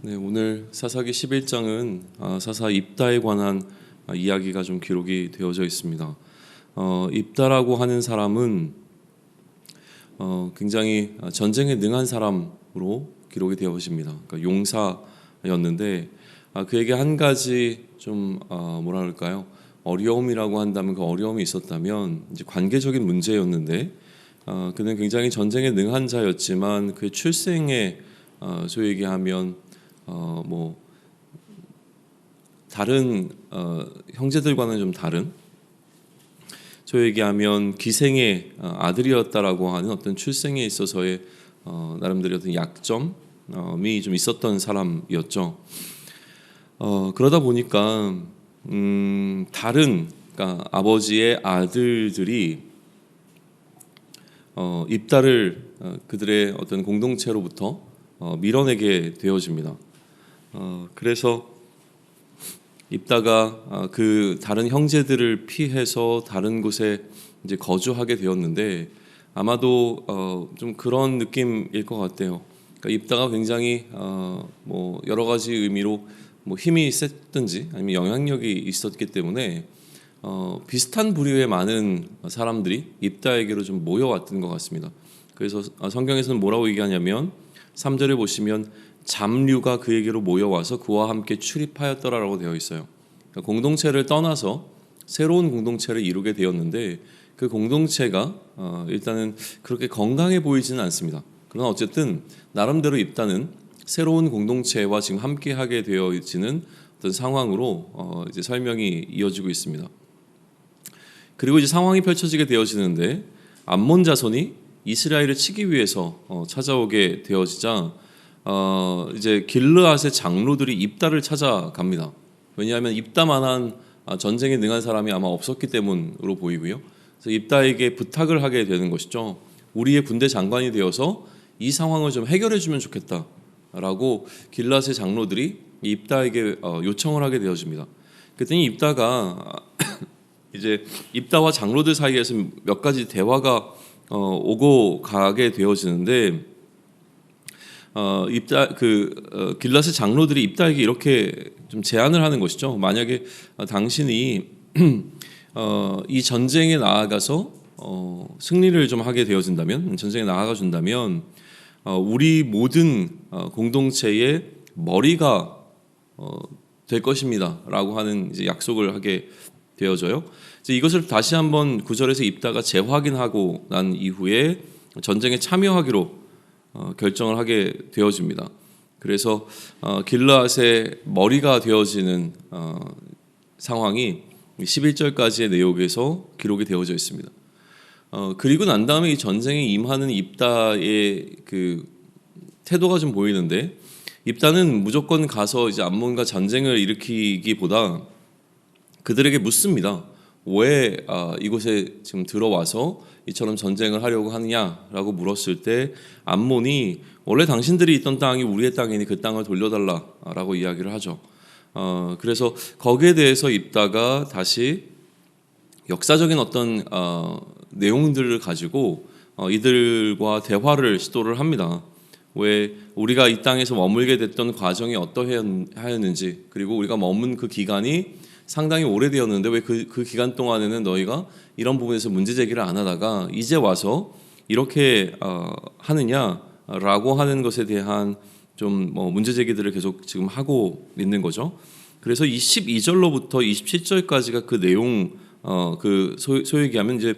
네, 오늘 사사기 11장은 사사 입다에 관한 이야기가 좀 기록이 되어져 있습니다. 입다라고 하는 사람은 굉장히 전쟁에 능한 사람으로 기록이 되어집니다. 그러니까 용사였는데 그에게 한 가지 좀 뭐라 그럴까요? 어려움이라고 한다면 그 어려움이 있었다면 이제 관계적인 문제였는데 그는 굉장히 전쟁에 능한 자였지만 그의 출생에 소위 얘기하면 뭐 다른 형제들과는 좀 다른 소위 얘기하면 기생의 아들이었다라고 하는 어떤 출생에 있어서의 나름대로 어떤 약점이 좀 있었던 사람이었죠. 그러다 보니까 다른 그러니까 아버지의 아들들이 입다를 그들의 어떤 공동체로부터 밀어내게 되어집니다. 그래서 입다가 그 다른 형제들을 피해서 다른 곳에 이제 거주하게 되었는데 아마도 좀 그런 느낌일 것 같아요. 그러니까 입다가 굉장히 뭐 여러 가지 의미로 뭐 힘이 셌든지 아니면 영향력이 있었기 때문에 비슷한 부류의 많은 사람들이 입다에게로 좀 모여왔던 것 같습니다. 그래서 성경에서는 뭐라고 얘기하냐면 3절에 보시면 잡류가 그에게로 모여와서 그와 함께 출입하였더라라고 되어 있어요. 그러니까 공동체를 떠나서 새로운 공동체를 이루게 되었는데 그 공동체가 일단은 그렇게 건강해 보이지는 않습니다. 그러나 어쨌든 나름대로 입다는 새로운 공동체와 지금 함께하게 되어지는 어떤 상황으로 이제 설명이 이어지고 있습니다. 그리고 이제 상황이 펼쳐지게 되어지는데 암몬 자손이 이스라엘을 치기 위해서 찾아오게 되어지자 이제 길르앗의 장로들이 입다를 찾아갑니다. 왜냐하면 입다만한 전쟁에 능한 사람이 아마 없었기 때문으로 보이고요. 그래서 입다에게 부탁을 하게 되는 것이죠. 우리의 군대 장관이 되어서 이 상황을 좀 해결해 주면 좋겠다라고 길르앗의 장로들이 입다에게 요청을 하게 되어집니다. 그랬더니 입다가 이제 입다와 장로들 사이에서 몇 가지 대화가 오고 가게 되어지는데 길르앗의 장로들이 입다에게 이렇게 좀 제안을 하는 것이죠. 만약에 당신이 이 전쟁에 나아가서 승리를 좀 하게 되어진다면, 전쟁에 나아가 준다면 우리 모든 공동체의 머리가 될 것입니다라고 하는 이제 약속을 하게 되어져요. 이것을 다시 한번 9절에서 입다가 재확인하고 난 이후에 전쟁에 참여하기로 결정을 하게 되어집니다. 그래서 길르앗의 머리가 되어지는 상황이 11절까지의 내용에서 기록이 되어져 있습니다. 그리고 난 다음에 이 전쟁에 임하는 입다의 그 태도가 좀 보이는데 입다는 무조건 가서 이제 암몬과 전쟁을 일으키기보다 그들에게 묻습니다. 왜 이곳에 지금 들어와서 이처럼 전쟁을 하려고 하느냐라고 물었을 때 암몬이 원래 당신들이 있던 땅이 우리의 땅이니 그 땅을 돌려달라라고 이야기를 하죠. 그래서 거기에 대해서 입다가 다시 역사적인 어떤 내용들을 가지고 이들과 대화를 시도를 합니다. 왜 우리가 이 땅에서 머물게 됐던 과정이 어떠하였는지 그리고 우리가 머문 그 기간이 상당히 오래되었는데 왜 그 기간 동안에는 너희가 이런 부분에서 문제 제기를 안 하다가 이제 와서 이렇게 하느냐라고 하는 것에 대한 좀 문제 제기들을 계속 지금 하고 있는 거죠. 그래서 이 12절로부터 27절까지가 그 내용 그 소위 얘기하면 이제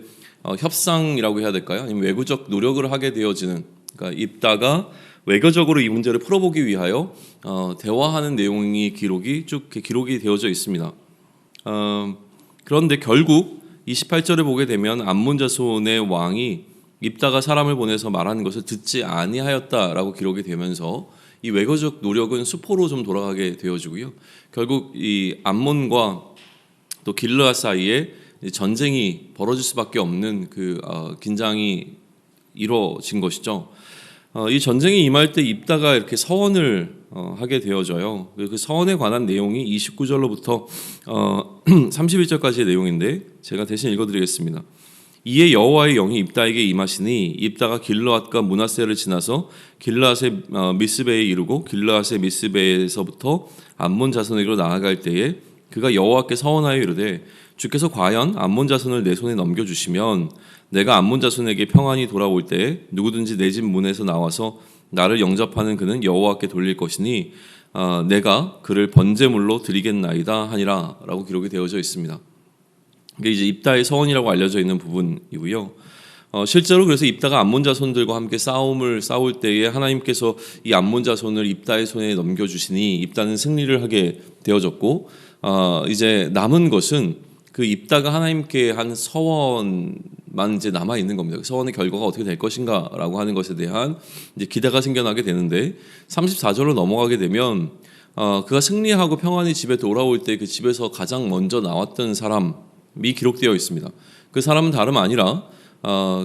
협상이라고 해야 될까요? 아니면 외교적 노력을 하게 되어지는 그러니까 입다가 외교적으로 이 문제를 풀어보기 위하여 대화하는 내용이 쭉 기록이 되어져 있습니다. 그런데 결국 28절에 보게 되면 암몬 자손의 왕이 입다가 사람을 보내서 말하는 것을 듣지 아니하였다라고 기록이 되면서 이 외교적 노력은 수포로 좀 돌아가게 되어지고요. 결국 이 암몬과 또 길르앗 사이에 전쟁이 벌어질 수밖에 없는 그 긴장이 이루어진 것이죠. 이 전쟁이 임할 때 입다가 이렇게 서원을 하게 되어져요. 그 서원에 관한 내용이 29절로부터 31절까지의 내용인데 제가 대신 읽어드리겠습니다. 이에 여호와의 영이 입다에게 임하시니 입다가 길르앗과 므낫세를 지나서 길르앗의 미스베에 이르고 길르앗의 미스베에서부터 암몬 자손에게로 나아갈 때에 그가 여호와께 서원하여 이르되 주께서 과연 암몬 자손을 내 손에 넘겨주시면 내가 암몬 자손에게 평안히 돌아올 때에 누구든지 내 집 문에서 나와서 나를 영접하는 그는 여호와께 돌릴 것이니 내가 그를 번제물로 드리겠나이다 하니라 라고 기록이 되어져 있습니다. 이게 이제 입다의 서원이라고 알려져 있는 부분이고요. 실제로 그래서 입다가 암몬 자손들과 함께 싸울 때에 하나님께서 이 암몬 자손을 입다의 손에 넘겨주시니 입다는 승리를 하게 되어졌고 이제 남은 것은 그 입다가 하나님께 한 서원만 이제 남아 있는 겁니다. 서원의 결과가 어떻게 될 것인가라고 하는 것에 대한 이제 기대가 생겨나게 되는데 34절로 넘어가게 되면 그가 승리하고 평안히 집에 돌아올 때 그 집에서 가장 먼저 나왔던 사람이 기록되어 있습니다. 그 사람은 다름 아니라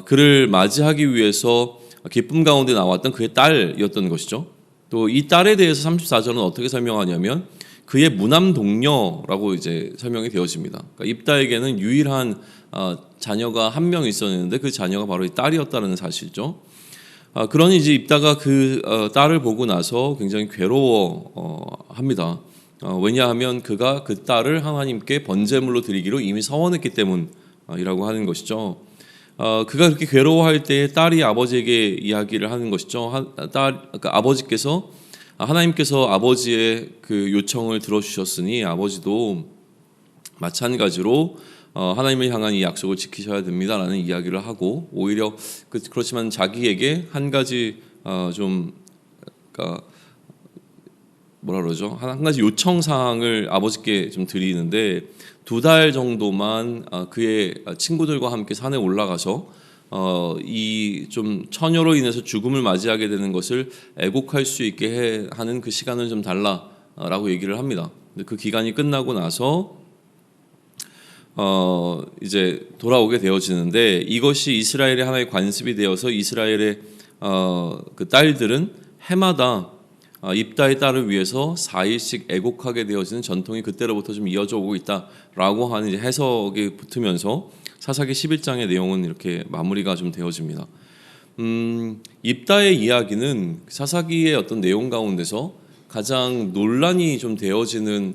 그를 맞이하기 위해서 기쁨 가운데 나왔던 그의 딸이었던 것이죠. 또 이 딸에 대해서 34절은 어떻게 설명하냐면 그의 무남 동녀라고 이제 설명이 되어집니다. 그러니까 입다에게는 유일한 자녀가 한 명 있었는데 그 자녀가 바로 이 딸이었다는 사실이죠. 그러니 이제 입다가 그 딸을 보고 나서 굉장히 괴로워합니다. 왜냐하면 그가 그 딸을 하나님께 번제물로 드리기로 이미 서원했기 때문이라고 하는 것이죠. 그가 그렇게 괴로워할 때에 딸이 아버지에게 이야기를 하는 것이죠. 그러니까 아버지께서 하나님께서 아버지의 그 요청을 들어주셨으니 아버지도 마찬가지로 하나님을 향한 이 약속을 지키셔야 됩니다라는 이야기를 하고 오히려 그렇지만 자기에게 한 가지 그러니까 뭐라 그러죠? 한 가지 요청 사항을 아버지께 좀 드리는데 2달 정도만 그의 친구들과 함께 산에 올라가서 이 좀 처녀로 인해서 죽음을 맞이하게 되는 것을 애곡할 수 있게 하는 그 시간을 좀 달라라고 얘기를 합니다. 그 기간이 끝나고 나서 이제 돌아오게 되어지는데 이것이 이스라엘의 하나의 관습이 되어서 이스라엘의 그 딸들은 해마다 입다의 딸을 위해서 4일씩 애곡하게 되어지는 전통이 그때로부터 좀 이어져 오고 있다라고 하는 이제 해석이 붙으면서 사사기 11장의 내용은 이렇게 마무리가 좀 되어집니다. 입다의 이야기는 사사기의 어떤 내용 가운데서 가장 논란이 좀 되어지는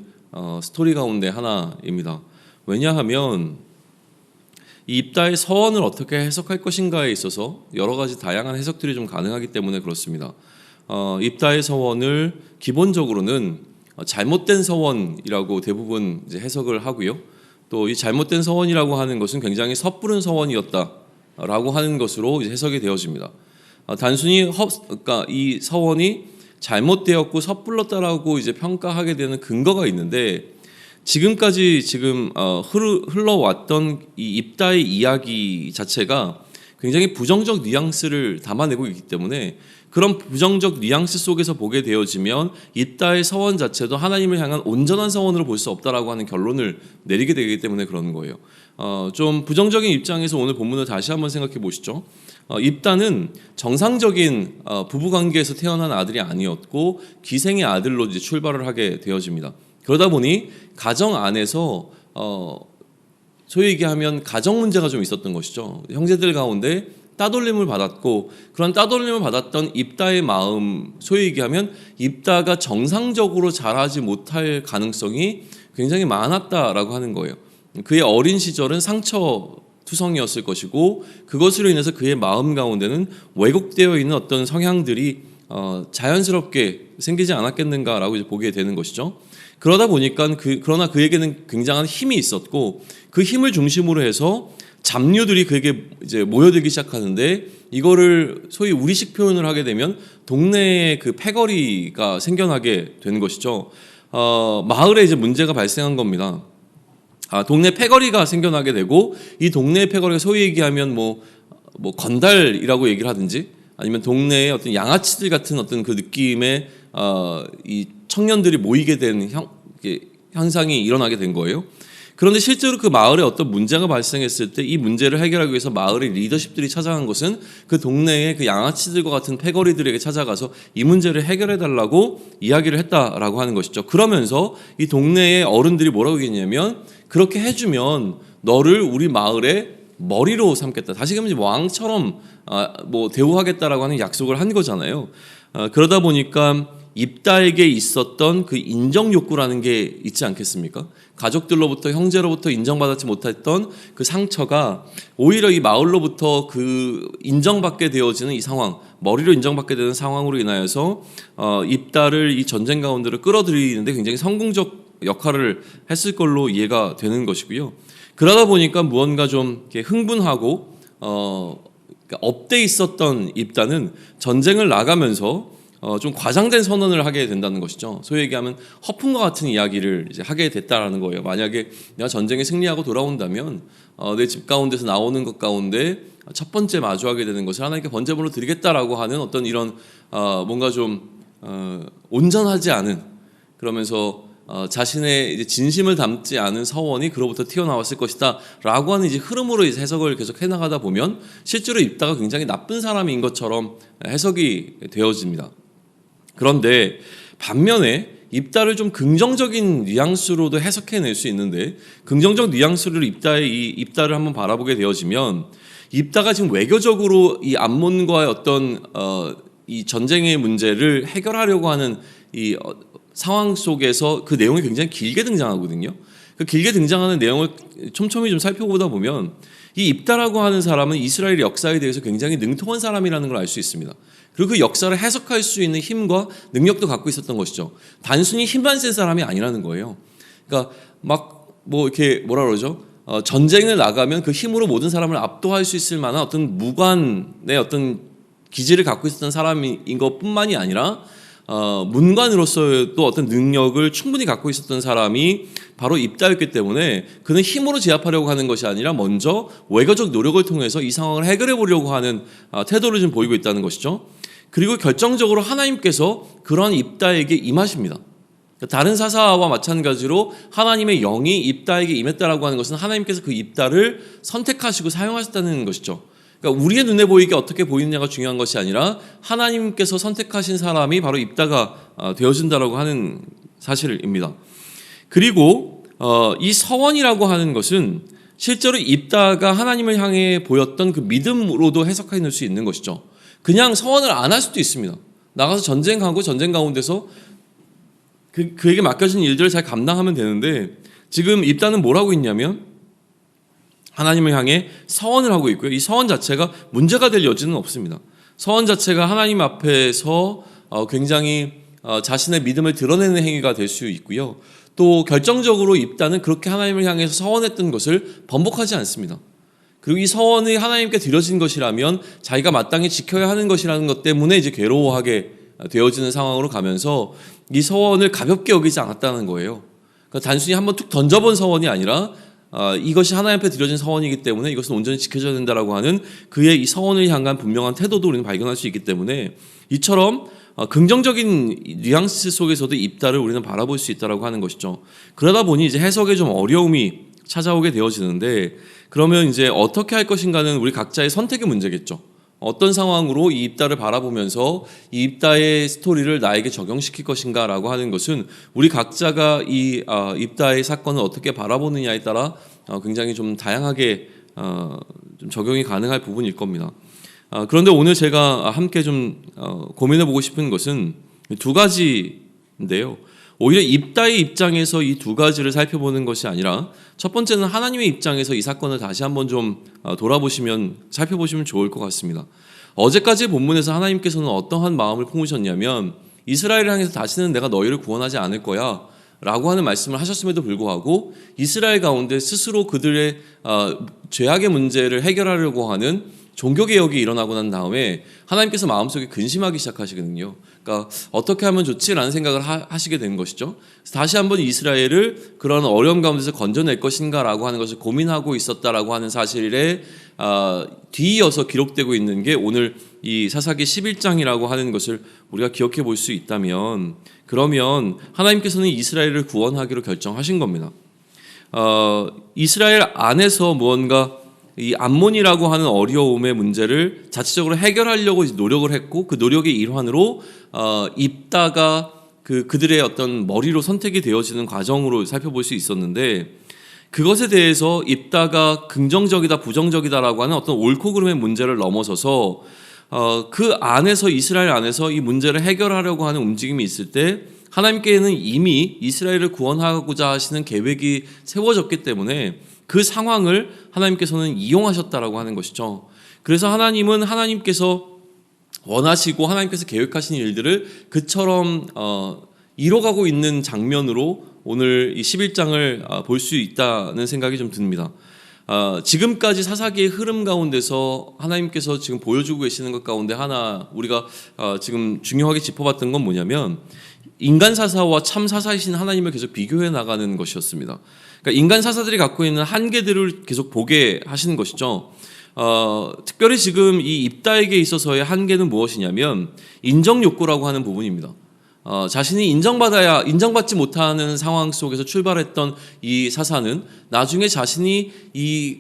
스토리 가운데 하나입니다. 왜냐하면 이 입다의 서원을 어떻게 해석할 것인가에 있어서 여러 가지 다양한 해석들이 좀 가능하기 때문에 그렇습니다. 입다의 서원을 기본적으로는 잘못된 서원이라고 대부분 이제 해석을 하고요. 또 이 잘못된 서원이라고 하는 것은 굉장히 섣부른 서원이었다라고 하는 것으로 이제 해석이 되어집니다. 단순히 그러니까 이 서원이 잘못되었고 섣불렀다라고 이제 평가하게 되는 근거가 있는데 지금까지 흘러왔던 이 입다의 이야기 자체가 굉장히 부정적 뉘앙스를 담아내고 있기 때문에 그런 부정적 뉘앙스 속에서 보게 되어지면 입다의 서원 자체도 하나님을 향한 온전한 서원으로 볼 수 없다라고 하는 결론을 내리게 되기 때문에 그런 거예요. 좀 부정적인 입장에서 오늘 본문을 다시 한번 생각해 보시죠. 입다는 정상적인 부부관계에서 태어난 아들이 아니었고 기생의 아들로 이제 출발을 하게 되어집니다. 그러다 보니 가정 안에서 소위 얘기하면 가정 문제가 좀 있었던 것이죠. 형제들 가운데 따돌림을 받았고 그런 따돌림을 받았던 입다의 마음, 소위 얘기하면 입다가 정상적으로 자라지 못할 가능성이 굉장히 많았다라고 하는 거예요. 그의 어린 시절은 상처투성이었을 것이고 그것으로 인해서 그의 마음 가운데는 왜곡되어 있는 어떤 성향들이 자연스럽게 생기지 않았겠는가라고 이제 보게 되는 것이죠. 그러다 보니까 그러나 그에게는 굉장한 힘이 있었고 그 힘을 중심으로 해서 잡류들이 그에게 이제 모여들기 시작하는데 이거를 소위 우리식 표현을 하게 되면 동네에 그 패거리가 생겨나게 되는 것이죠. 마을에 이제 문제가 발생한 겁니다. 동네 패거리가 생겨나게 되고 이 동네의 패거리가 소위 얘기하면 뭐 건달이라고 얘기를 하든지 아니면 동네의 어떤 양아치들 같은 어떤 그 느낌의 이 청년들이 모이게 된 현상이 일어나게 된 거예요. 그런데 실제로 그 마을에 어떤 문제가 발생했을 때 이 문제를 해결하기 위해서 마을의 리더십들이 찾아간 것은 그 동네의 그 양아치들과 같은 패거리들에게 찾아가서 이 문제를 해결해 달라고 이야기를 했다라고 하는 것이죠. 그러면서 이 동네의 어른들이 뭐라고 얘기했냐면 그렇게 해주면 너를 우리 마을에 머리로 삼겠다. 다시금 왕처럼 뭐 대우하겠다라고 하는 약속을 한 거잖아요. 그러다 보니까 입다에게 있었던 그 인정 욕구라는 게 있지 않겠습니까? 가족들로부터 형제로부터 인정받지 못했던 그 상처가 오히려 이 마을로부터 그 인정받게 되어지는 이 상황, 머리로 인정받게 되는 상황으로 인하여서 입다를 이 전쟁 가운데로 끌어들이는데 굉장히 성공적 역할을 했을 걸로 이해가 되는 것이고요. 그러다 보니까 무언가 좀 이렇게 흥분하고 그러니까 업돼 있었던 입다는 전쟁을 나가면서 좀 과장된 선언을 하게 된다는 것이죠. 소위 얘기하면 허풍과 같은 이야기를 이제 하게 됐다라는 거예요. 만약에 내가 전쟁에 승리하고 돌아온다면 내 집 가운데서 나오는 것 가운데 첫 번째 마주하게 되는 것을 하나님께 번제물로 드리겠다라고 하는 어떤 이런 뭔가 좀 온전하지 않은, 그러면서 자신의 이제 진심을 담지 않은 서원이 그로부터 튀어나왔을 것이다라고 하는 이제 흐름으로 이제 해석을 계속 해나가다 보면 실제로 입다가 굉장히 나쁜 사람인 것처럼 해석이 되어집니다. 그런데 반면에 입다를 좀 긍정적인 뉘앙스로도 해석해낼 수 있는데, 긍정적 뉘앙스로 입다를 한번 바라보게 되어지면 입다가 지금 외교적으로 이 암몬과의 어떤 이 전쟁의 문제를 해결하려고 하는 이 상황 속에서 그 내용이 굉장히 길게 등장하거든요. 그 길게 등장하는 내용을 촘촘히 좀 살펴보다 보면 이 입다라고 하는 사람은 이스라엘 역사에 대해서 굉장히 능통한 사람이라는 걸 알 수 있습니다. 그리고 그 역사를 해석할 수 있는 힘과 능력도 갖고 있었던 것이죠. 단순히 힘만 센 사람이 아니라는 거예요. 그러니까 막 뭐 이렇게 뭐라 그러죠? 전쟁을 나가면 그 힘으로 모든 사람을 압도할 수 있을 만한 어떤 무관의 어떤 기질을 갖고 있었던 사람인 것뿐만이 아니라 문관으로서도 어떤 능력을 충분히 갖고 있었던 사람이 바로 입다였기 때문에 그는 힘으로 제압하려고 하는 것이 아니라 먼저 외교적 노력을 통해서 이 상황을 해결해 보려고 하는 태도를 좀 보이고 있다는 것이죠. 그리고 결정적으로 하나님께서 그러한 입다에게 임하십니다. 다른 사사와 마찬가지로 하나님의 영이 입다에게 임했다라고 하는 것은 하나님께서 그 입다를 선택하시고 사용하셨다는 것이죠. 그러니까 우리의 눈에 보이게 어떻게 보이느냐가 중요한 것이 아니라 하나님께서 선택하신 사람이 바로 입다가 되어진다라고 하는 사실입니다. 그리고 이 서원이라고 하는 것은 실제로 입다가 하나님을 향해 보였던 그 믿음으로도 해석해낼 수 있는 것이죠. 그냥 서원을 안 할 수도 있습니다. 나가서 전쟁하고 전쟁 가운데서 그에게 맡겨진 일들을 잘 감당하면 되는데, 지금 입다는 뭘 하고 있냐면 하나님을 향해 서원을 하고 있고요. 이 서원 자체가 문제가 될 여지는 없습니다. 서원 자체가 하나님 앞에서 굉장히 자신의 믿음을 드러내는 행위가 될 수 있고요. 또 결정적으로 입다는 그렇게 하나님을 향해서 서원했던 것을 번복하지 않습니다. 그리고 이 서원이 하나님께 드려진 것이라면 자기가 마땅히 지켜야 하는 것이라는 것 때문에 이제 괴로워하게 되어지는 상황으로 가면서 이 서원을 가볍게 여기지 않았다는 거예요. 그러니까 단순히 한번 툭 던져본 서원이 아니라 이것이 하나님 앞에 드려진 서원이기 때문에 이것은 온전히 지켜져야 된다라고 하는 그의 이 서원을 향한 분명한 태도도 우리는 발견할 수 있기 때문에 이처럼 긍정적인 뉘앙스 속에서도 입다를 우리는 바라볼 수 있다라고 하는 것이죠. 그러다 보니 이제 해석에 좀 어려움이 찾아오게 되어지는데, 그러면 이제 어떻게 할 것인가는 우리 각자의 선택의 문제겠죠. 어떤 상황으로 이 입다를 바라보면서 이 입다의 스토리를 나에게 적용시킬 것인가라고 하는 것은 우리 각자가 이 입다의 사건을 어떻게 바라보느냐에 따라 굉장히 좀 다양하게 좀 적용이 가능할 부분일 겁니다. 그런데 오늘 제가 함께 좀 고민해보고 싶은 것은 두 가지인데요. 오히려 입다의 입장에서 이 두 가지를 살펴보는 것이 아니라 첫 번째는 하나님의 입장에서 이 사건을 다시 한번 좀 살펴보시면 좋을 것 같습니다. 어제까지의 본문에서 하나님께서는 어떠한 마음을 품으셨냐면 이스라엘을 향해서 다시는 내가 너희를 구원하지 않을 거야 라고 하는 말씀을 하셨음에도 불구하고 이스라엘 가운데 스스로 그들의 죄악의 문제를 해결하려고 하는 종교개혁이 일어나고 난 다음에 하나님께서 마음속에 근심하기 시작하시거든요. 그러니까 어떻게 하면 좋지라는 생각을 하시게 된 것이죠. 다시 한번 이스라엘을 그런 어려움 가운데서 건져낼 것인가라고 하는 것을 고민하고 있었다라고 하는 사실에 뒤이어서 기록되고 있는 게 오늘 이 사사기 11장이라고 하는 것을 우리가 기억해 볼 수 있다면, 그러면 하나님께서는 이스라엘을 구원하기로 결정하신 겁니다. 이스라엘 안에서 무언가 이 암몬이라고 하는 어려움의 문제를 자체적으로 해결하려고 노력을 했고, 그 노력의 일환으로 입다가 그들의 어떤 머리로 선택이 되어지는 과정으로 살펴볼 수 있었는데, 그것에 대해서 입다가 긍정적이다 부정적이다라고 하는 어떤 옳고 그름의 문제를 넘어서서 그 안에서 이스라엘 안에서 이 문제를 해결하려고 하는 움직임이 있을 때 하나님께는 이미 이스라엘을 구원하고자 하시는 계획이 세워졌기 때문에 그 상황을 하나님께서는 이용하셨다라고 하는 것이죠. 그래서 하나님은 하나님께서 원하시고 하나님께서 계획하신 일들을 그처럼 이뤄가고 있는 장면으로 오늘 이 11장을 볼 수 있다는 생각이 좀 듭니다. 지금까지 사사기의 흐름 가운데서 하나님께서 지금 보여주고 계시는 것 가운데 하나 우리가 지금 중요하게 짚어봤던 건 뭐냐면 인간 사사와 참 사사이신 하나님을 계속 비교해 나가는 것이었습니다. 그러니까 인간 사사들이 갖고 있는 한계들을 계속 보게 하시는 것이죠. 특별히 지금 이 입다에게 있어서의 한계는 무엇이냐면 인정 욕구라고 하는 부분입니다. 자신이 인정받지 못하는 상황 속에서 출발했던 이 사사는 나중에 자신이 이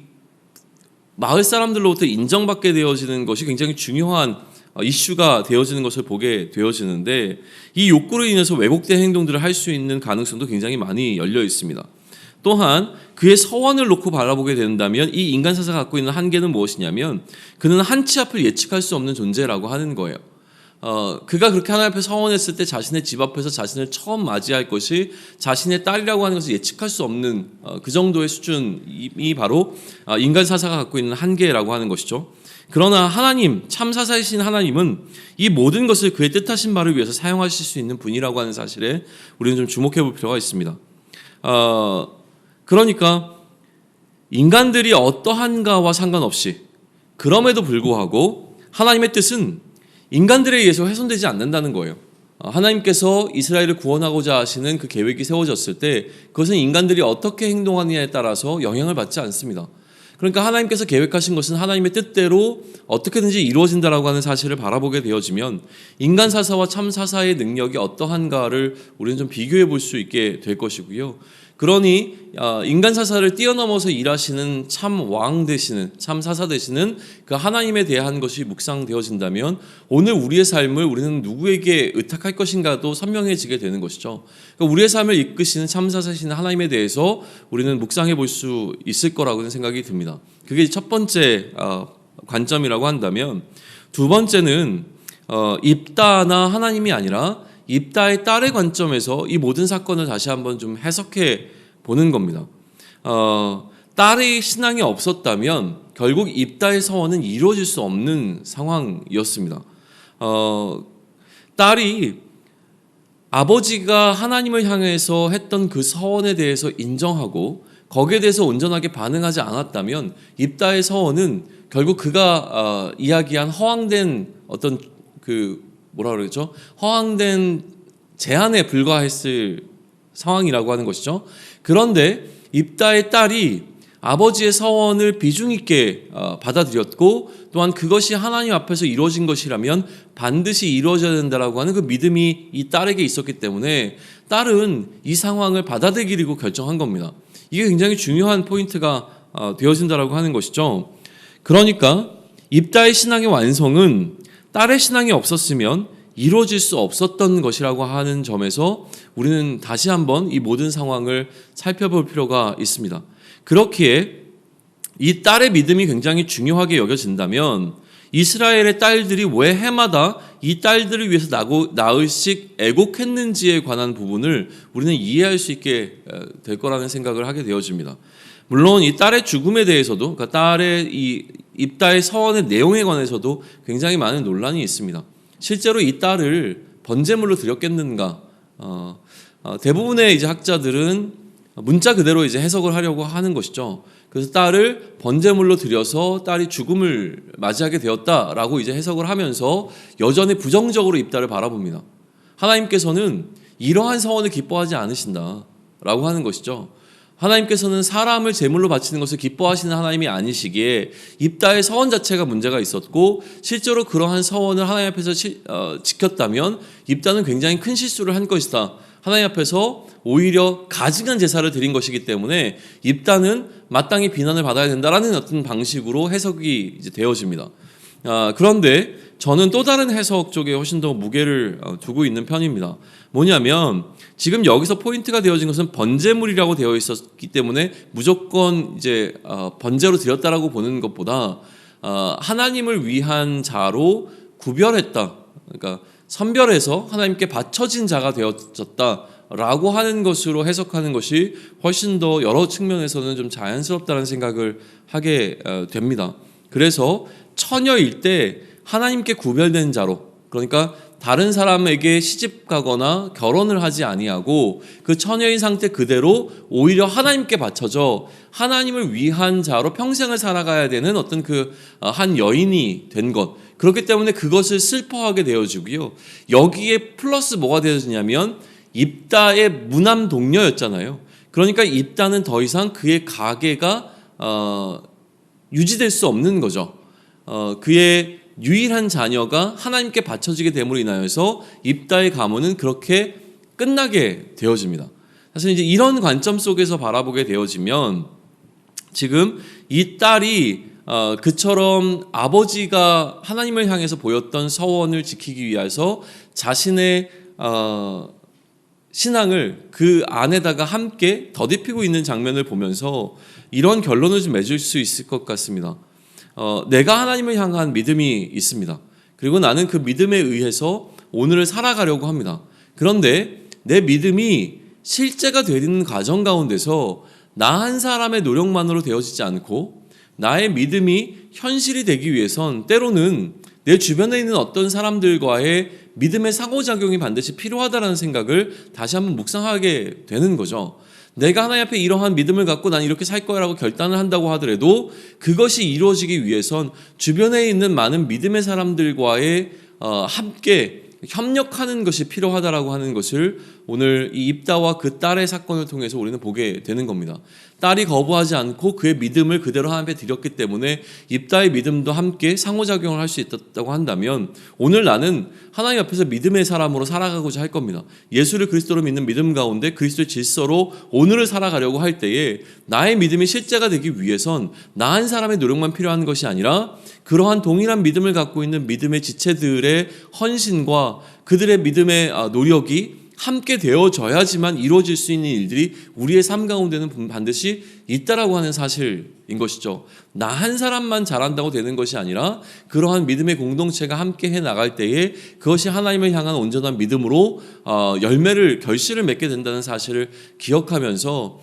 마을 사람들로부터 인정받게 되어지는 것이 굉장히 중요한 이슈가 되어지는 것을 보게 되어지는데 이 욕구로 인해서 왜곡된 행동들을 할 수 있는 가능성도 굉장히 많이 열려 있습니다. 또한 그의 서원을 놓고 바라보게 된다면 이 인간 사사가 갖고 있는 한계는 무엇이냐면 그는 한치 앞을 예측할 수 없는 존재라고 하는 거예요. 그가 그렇게 하나님 앞에 서원했을 때 자신의 집 앞에서 자신을 처음 맞이할 것이 자신의 딸이라고 하는 것을 예측할 수 없는 그 정도의 수준이 바로 인간 사사가 갖고 있는 한계라고 하는 것이죠. 그러나 하나님, 참 사사이신 하나님은 이 모든 것을 그의 뜻하신 바를 위해서 사용하실 수 있는 분이라고 하는 사실에 우리는 좀 주목해 볼 필요가 있습니다. 그러니까 인간들이 어떠한가와 상관없이 그럼에도 불구하고 하나님의 뜻은 인간들에 의해서 훼손되지 않는다는 거예요. 하나님께서 이스라엘을 구원하고자 하시는 그 계획이 세워졌을 때 그것은 인간들이 어떻게 행동하느냐에 따라서 영향을 받지 않습니다. 그러니까 하나님께서 계획하신 것은 하나님의 뜻대로 어떻게든지 이루어진다라고 하는 사실을 바라보게 되어지면 인간 사사와 참 사사의 능력이 어떠한가를 우리는 좀 비교해 볼 수 있게 될 것이고요. 그러니 인간 사사를 뛰어넘어서 일하시는 참 왕 되시는 참 사사 되시는 그 하나님에 대한 것이 묵상되어진다면 오늘 우리의 삶을 우리는 누구에게 의탁할 것인가도 선명해지게 되는 것이죠. 그러니까 우리의 삶을 이끄시는 참 사사시는 하나님에 대해서 우리는 묵상해 볼 수 있을 거라고는 생각이 듭니다. 그게 첫 번째 관점이라고 한다면 두 번째는 입다나 하나님이 아니라 입다의 딸의 관점에서 이 모든 사건을 다시 한번 좀 해석해 보는 겁니다. 딸의 신앙이 없었다면 결국 입다의 서원은 이루어질 수 없는 상황이었습니다. 딸이 아버지가 하나님을 향해서 했던 그 서원에 대해서 인정하고 거기에 대해서 온전하게 반응하지 않았다면 입다의 서원은 결국 그가 이야기한 허황된 어떤 뭐라 그러죠? 허황된 제안에 불과했을 상황이라고 하는 것이죠. 그런데 입다의 딸이 아버지의 서원을 비중 있게 받아들였고 또한 그것이 하나님 앞에서 이루어진 것이라면 반드시 이루어져야 된다라고 하는 그 믿음이 이 딸에게 있었기 때문에 딸은 이 상황을 받아들이기로 결정한 겁니다. 이게 굉장히 중요한 포인트가 되어진다라고 하는 것이죠. 그러니까 입다의 신앙의 완성은 딸의 신앙이 없었으면 이루어질 수 없었던 것이라고 하는 점에서 우리는 다시 한번 이 모든 상황을 살펴볼 필요가 있습니다. 그렇기에 이 딸의 믿음이 굉장히 중요하게 여겨진다면 이스라엘의 딸들이 왜 해마다 이 딸들을 위해서 나흘씩 애곡했는지에 관한 부분을 우리는 이해할 수 있게 될 거라는 생각을 하게 되어집니다. 물론 이 딸의 죽음에 대해서도 그러니까 딸의 이 입다의 서원의 내용에 관해서도 굉장히 많은 논란이 있습니다. 실제로 이 딸을 번제물로 드렸겠는가? 대부분의 이제 학자들은 문자 그대로 이제 해석을 하려고 하는 것이죠. 그래서 딸을 번제물로 드려서 딸이 죽음을 맞이하게 되었다라고 이제 해석을 하면서 여전히 부정적으로 입다를 바라봅니다. 하나님께서는 이러한 서원을 기뻐하지 않으신다라고 하는 것이죠. 하나님께서는 사람을 제물로 바치는 것을 기뻐하시는 하나님이 아니시기에 입다의 서원 자체가 문제가 있었고 실제로 그러한 서원을 하나님 앞에서 지켰다면 입다는 굉장히 큰 실수를 한 것이다. 하나님 앞에서 오히려 가증한 제사를 드린 것이기 때문에 입다는 마땅히 비난을 받아야 된다라는 어떤 방식으로 해석이 이제 되어집니다. 그런데 저는 또 다른 해석 쪽에 훨씬 더 무게를 두고 있는 편입니다. 뭐냐면 지금 여기서 포인트가 되어진 것은 번제물이라고 되어 있었기 때문에 무조건 이제 번제로 드렸다라고 보는 것보다 하나님을 위한 자로 구별했다. 그러니까 선별해서 하나님께 바쳐진 자가 되어졌다라고 하는 것으로 해석하는 것이 훨씬 더 여러 측면에서는 좀 자연스럽다는 생각을 하게 됩니다. 그래서 처녀일 때 하나님께 구별된 자로, 그러니까 다른 사람에게 시집 가거나 결혼을 하지 아니하고 그 처녀인 상태 그대로 오히려 하나님께 바쳐져 하나님을 위한 자로 평생을 살아가야 되는 어떤 그 한 여인이 된 것, 그렇기 때문에 그것을 슬퍼하게 되어지고요. 여기에 플러스 뭐가 되어지냐면 입다의 무남 동료였잖아요. 그러니까 입다는 더 이상 그의 가계가 유지될 수 없는 거죠. 그의 유일한 자녀가 하나님께 바쳐지게 됨으로 인하여서 입다의 가문은 그렇게 끝나게 되어집니다. 사실 이제 이런 관점 속에서 바라보게 되어지면 지금 이 딸이 그처럼 아버지가 하나님을 향해서 보였던 서원을 지키기 위해서 자신의 신앙을 그 안에다가 함께 더딥히고 있는 장면을 보면서 이런 결론을 좀 맺을 수 있을 것 같습니다. 내가 하나님을 향한 믿음이 있습니다. 그리고 나는 그 믿음에 의해서 오늘을 살아가려고 합니다. 그런데 내 믿음이 실제가 되는 과정 가운데서 나 한 사람의 노력만으로 되어지지 않고 나의 믿음이 현실이 되기 위해선 때로는 내 주변에 있는 어떤 사람들과의 믿음의 상호작용이 반드시 필요하다는 생각을 다시 한번 묵상하게 되는 거죠. 내가 하나님 앞에 이러한 믿음을 갖고 난 이렇게 살 거라고 결단을 한다고 하더라도 그것이 이루어지기 위해선 주변에 있는 많은 믿음의 사람들과의 함께 협력하는 것이 필요하다라고 하는 것을 오늘 이 입다와 그 딸의 사건을 통해서 우리는 보게 되는 겁니다. 딸이 거부하지 않고 그의 믿음을 그대로 하나님 앞에 드렸기 때문에 입다의 믿음도 함께 상호작용을 할 수 있었다고 한다면 오늘 나는 하나님 앞에서 믿음의 사람으로 살아가고자 할 겁니다. 예수를 그리스도로 믿는 믿음 가운데 그리스도의 질서로 오늘을 살아가려고 할 때에 나의 믿음이 실제가 되기 위해선 나 한 사람의 노력만 필요한 것이 아니라 그러한 동일한 믿음을 갖고 있는 믿음의 지체들의 헌신과 그들의 믿음의 노력이 함께 되어져야지만 이루어질 수 있는 일들이 우리의 삶 가운데는 반드시 있다라고 하는 사실인 것이죠. 나 한 사람만 잘한다고 되는 것이 아니라 그러한 믿음의 공동체가 함께 해나갈 때에 그것이 하나님을 향한 온전한 믿음으로 결실을 맺게 된다는 사실을 기억하면서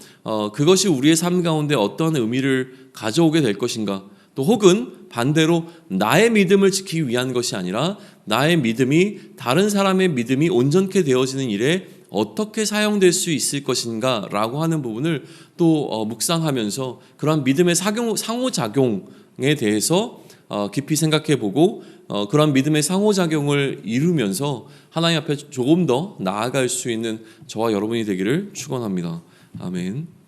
그것이 우리의 삶 가운데 어떠한 의미를 가져오게 될 것인가, 또 혹은 반대로 나의 믿음을 지키기 위한 것이 아니라 나의 믿음이 다른 사람의 믿음이 온전케 되어지는 일에 어떻게 사용될 수 있을 것인가 라고 하는 부분을 또 묵상하면서 그러한 믿음의 상호작용에 대해서 깊이 생각해보고 그러한 믿음의 상호작용을 이루면서 하나님 앞에 조금 더 나아갈 수 있는 저와 여러분이 되기를 축원합니다. 아멘.